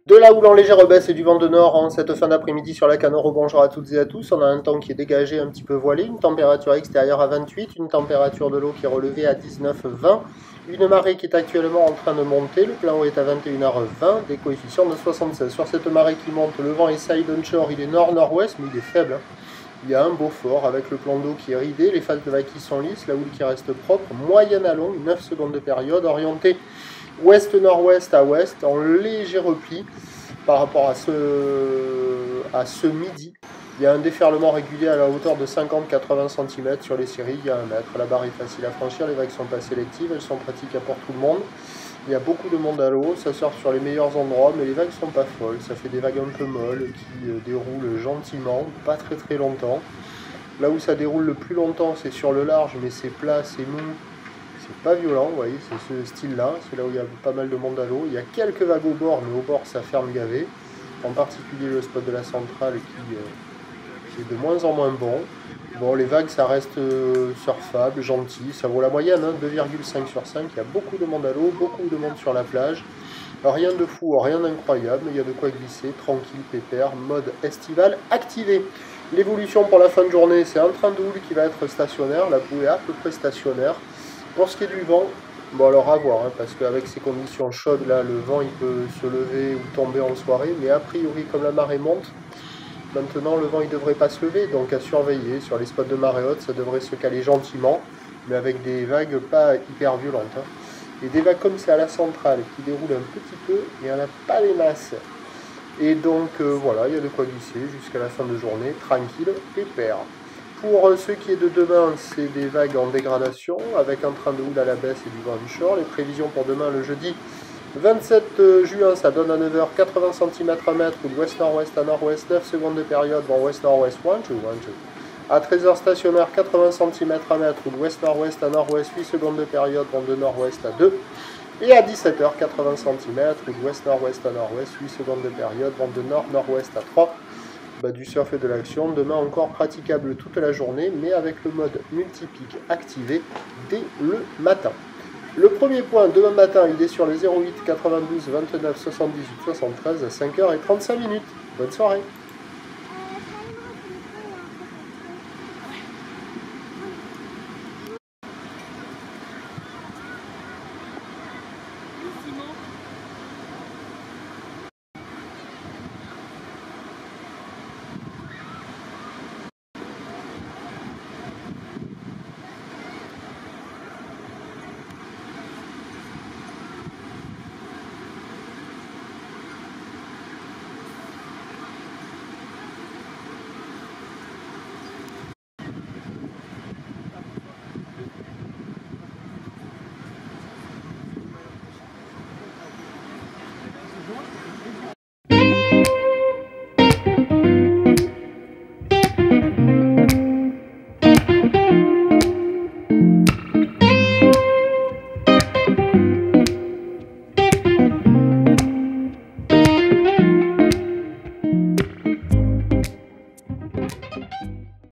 De la houle en légère baisse et du vent de nord en cette fin d'après-midi sur la Canoro. Bonjour à toutes et à tous. On a un temps qui est dégagé, un petit peu voilé, une température extérieure à 28, une température de l'eau qui est relevée à 19,20, une marée qui est actuellement en train de monter. Le plan eau est à 21h20, des coefficients de 76. Sur cette marée qui monte, le vent est side onshore, il est nord-nord-ouest, mais il est faible. Il y a un beau fort avec le plan d'eau qui est ridé, les phases de vagues qui sont lisses, la houle qui reste propre, moyenne à longue, 9 secondes de période, orientée ouest-nord-ouest à ouest, en léger repli par rapport à ce midi. Il y a un déferlement régulier à la hauteur de 50-80 cm sur les séries, il y a 1 mètre. La barre est facile à franchir, les vagues sont pas sélectives, elles sont pratiques pour tout le monde. Il y a beaucoup de monde à l'eau, ça sort sur les meilleurs endroits, mais les vagues sont pas folles. Ça fait des vagues un peu molles qui déroulent gentiment, pas très longtemps. Là où ça déroule le plus longtemps, c'est sur le large, mais c'est plat, c'est mou. C'est pas violent, vous voyez, c'est ce style-là, c'est là où il y a pas mal de monde à l'eau. Il y a quelques vagues au bord, mais au bord ça ferme gavé. En particulier le spot de la centrale qui est de moins en moins bon. Bon, les vagues ça reste surfable, gentil, ça vaut la moyenne, hein, 2,5 sur 5. Il y a beaucoup de monde à l'eau, beaucoup de monde sur la plage. Rien de fou, rien d'incroyable, il y a de quoi glisser, tranquille, pépère, mode estival activé. L'évolution pour la fin de journée, c'est un train de houle qui va être stationnaire, la bouée à peu près stationnaire. Pour ce qui est du vent, bon alors à voir, hein, parce qu'avec ces conditions chaudes là, le vent il peut se lever ou tomber en soirée, mais a priori comme la marée monte, maintenant le vent il devrait pas se lever, donc à surveiller sur les spots de marée haute, ça devrait se caler gentiment, mais avec des vagues pas hyper violentes. Hein. Et des vagues comme c'est à la centrale qui déroulent un petit peu, il n'y en a pas les masses. Et donc voilà, il y a de quoi glisser jusqu'à la fin de journée, tranquille, pépère. Pour ce qui est de demain, c'est des vagues en dégradation, avec un train de houle à la baisse et du vent onshore. Les prévisions pour demain, le jeudi 27 juin, ça donne à 9h 80 cm à mètre, ou ouest-nord-ouest à nord-ouest, 9 secondes de période, vent ouest-nord-ouest, 1, 2, 1, 2. À 13h stationnaire, 80 cm à mètre, ou ouest-nord-ouest à nord-ouest, 8 secondes de période, vent de nord-ouest à 2. Et à 17h, 80 cm, ou ouest-nord-ouest à nord-ouest, 8 secondes de période, vent de nord-nord-ouest à 3. Du surf et de l'action, demain encore praticable toute la journée, mais avec le mode multipic activé dès le matin. Le premier point, demain matin, il est sur le 08 92 29 78 73 à 5h35. Bonne soirée.